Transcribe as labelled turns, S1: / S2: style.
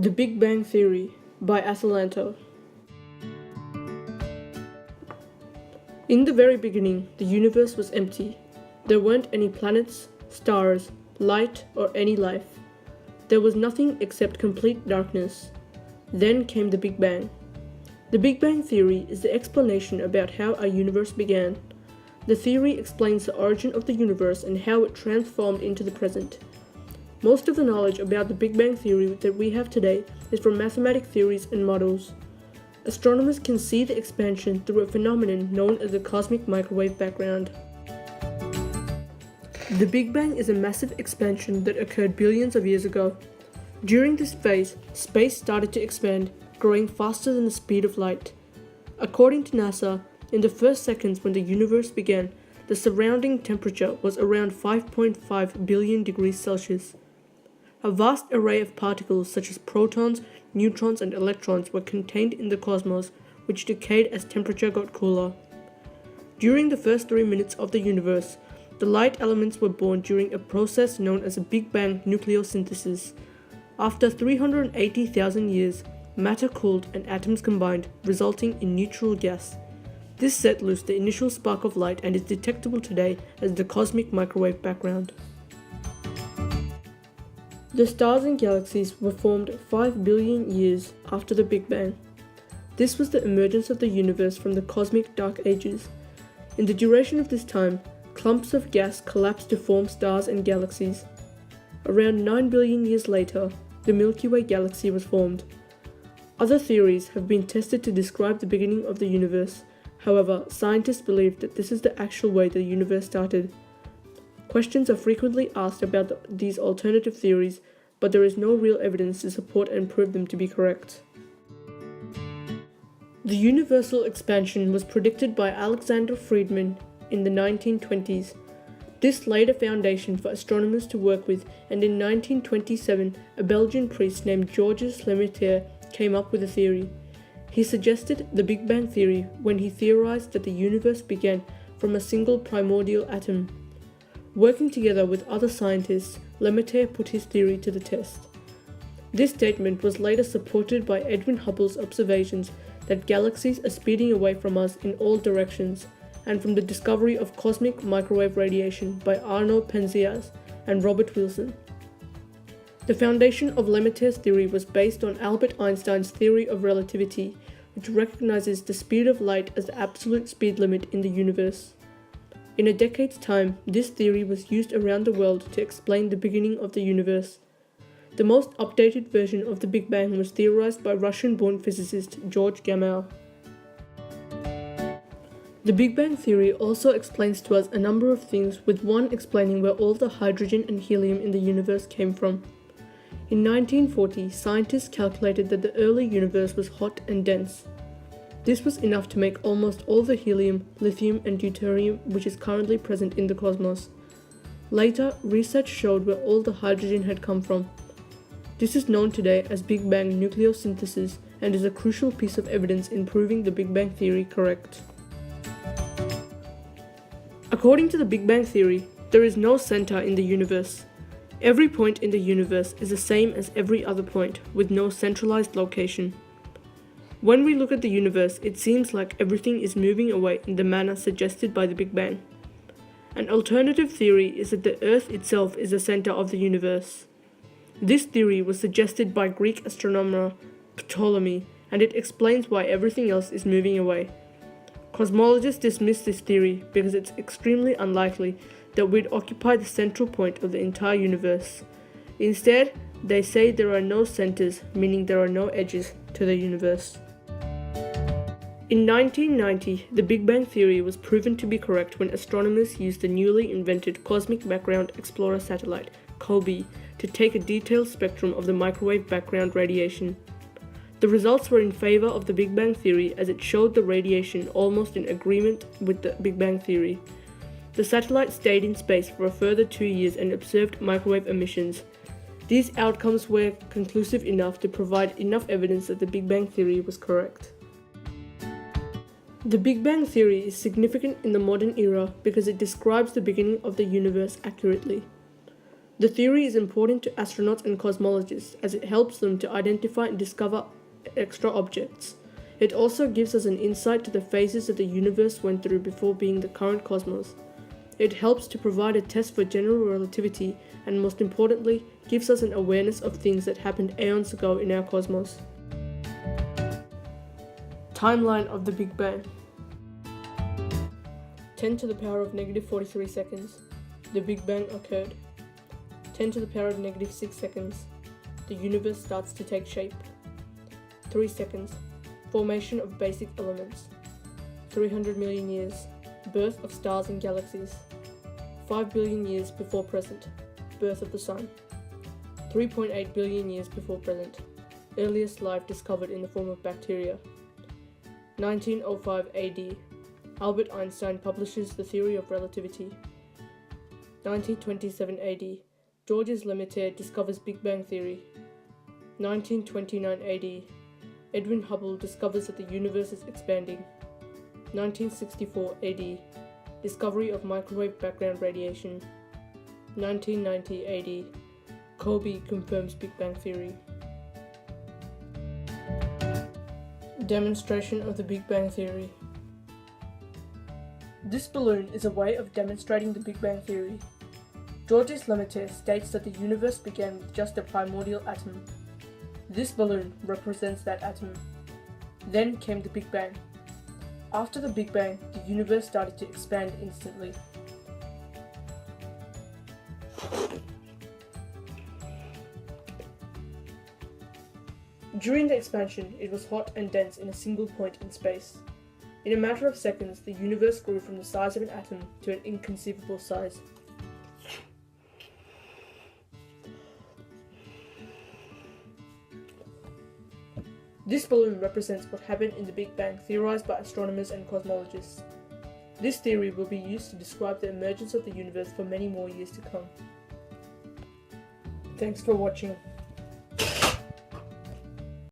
S1: The Big Bang Theory by Atalanto. In the very beginning, the universe was empty. There weren't any planets, stars, light, or any life. There was nothing except complete darkness. Then came the Big Bang. The Big Bang Theory is the explanation about how our universe began. The theory explains the origin of the universe and how it transformed into the present. Most of the knowledge about the Big Bang Theory that we have today is from mathematical theories and models. Astronomers can see the expansion through a phenomenon known as the cosmic microwave background. The Big Bang is a massive expansion that occurred billions of years ago. During this phase, space started to expand, growing faster than the speed of light. According to NASA, in the first seconds when the universe began, the surrounding temperature was around 5.5 billion degrees Celsius. A vast array of particles such as protons, neutrons, and electrons were contained in the cosmos, which decayed as temperature got cooler. During the first 3 minutes of the universe, the light elements were born during a process known as a Big Bang nucleosynthesis. After 380,000 years, matter cooled and atoms combined, resulting in neutral gas. This set loose the initial spark of light and is detectable today as the cosmic microwave background. The stars and galaxies were formed 5 billion years after the Big Bang. This was the emergence of the universe from the cosmic dark ages. In the duration of this time, clumps of gas collapsed to form stars and galaxies. Around 9 billion years later, the Milky Way galaxy was formed. Other theories have been tested to describe the beginning of the universe. However, scientists believe that this is the actual way the universe started. Questions are frequently asked about these alternative theories, but there is no real evidence to support and prove them to be correct. The universal expansion was predicted by Alexander Friedmann in the 1920s. This laid a foundation for astronomers to work with, and in 1927, a Belgian priest named Georges Lemaître came up with a theory. He suggested the Big Bang theory when he theorized that the universe began from a single primordial atom. Working together with other scientists, Lemaître put his theory to the test. This statement was later supported by Edwin Hubble's observations that galaxies are speeding away from us in all directions, and from the discovery of cosmic microwave radiation by Arno Penzias and Robert Wilson. The foundation of Lemaître's theory was based on Albert Einstein's theory of relativity, which recognizes the speed of light as the absolute speed limit in the universe. In a decade's time, this theory was used around the world to explain the beginning of the universe. The most updated version of the Big Bang was theorized by Russian-born physicist George Gamow. The Big Bang theory also explains to us a number of things, with one explaining where all the hydrogen and helium in the universe came from. In 1940, scientists calculated that the early universe was hot and dense. This was enough to make almost all the helium, lithium, and deuterium which is currently present in the cosmos. Later, research showed where all the hydrogen had come from. This is known today as Big Bang nucleosynthesis and is a crucial piece of evidence in proving the Big Bang theory correct. According to the Big Bang theory, there is no center in the universe. Every point in the universe is the same as every other point, with no centralized location. When we look at the universe, it seems like everything is moving away in the manner suggested by the Big Bang. An alternative theory is that the Earth itself is the center of the universe. This theory was suggested by Greek astronomer Ptolemy, and it explains why everything else is moving away. Cosmologists dismiss this theory because it's extremely unlikely that we'd occupy the central point of the entire universe. Instead, they say there are no centers, meaning there are no edges to the universe. In 1990, the Big Bang theory was proven to be correct when astronomers used the newly invented Cosmic Background Explorer satellite, COBE, to take a detailed spectrum of the microwave background radiation. The results were in favor of the Big Bang theory as it showed the radiation almost in agreement with the Big Bang theory. The satellite stayed in space for a further 2 years and observed microwave emissions. These outcomes were conclusive enough to provide enough evidence that the Big Bang theory was correct. The Big Bang theory is significant in the modern era because it describes the beginning of the universe accurately. The theory is important to astronauts and cosmologists as it helps them to identify and discover extra objects. It also gives us an insight to the phases that the universe went through before being the current cosmos. It helps to provide a test for general relativity and, most importantly, gives us an awareness of things that happened aeons ago in our cosmos. Timeline of the Big Bang. 10 to the power of negative 43 seconds. The Big Bang occurred. 10 to the power of negative 6 seconds. The universe starts to take shape. 3 seconds. Formation of basic elements. 300 million years. Birth of stars and galaxies. 5 billion years before present. Birth of the Sun. 3.8 billion years before present. Earliest life discovered in the form of bacteria. 1905 AD. Albert Einstein publishes the theory of relativity. 1927 AD. Georges Lemaître discovers Big Bang theory. 1929 AD. Edwin Hubble discovers that the universe is expanding. 1964 AD. Discovery of microwave background radiation. 1990 AD. Kolbe confirms Big Bang theory. Demonstration of the Big Bang theory. This balloon is a way of demonstrating the Big Bang theory. Georges Lemaître states that the universe began with just a primordial atom. This balloon represents that atom. Then came the Big Bang. After the Big Bang, the universe started to expand instantly. During the expansion, it was hot and dense in a single point in space. In a matter of seconds, the universe grew from the size of an atom to an inconceivable size. This balloon represents what happened in the Big Bang, theorized by astronomers and cosmologists. This theory will be used to describe the emergence of the universe for many more years to come. Thanks for watching.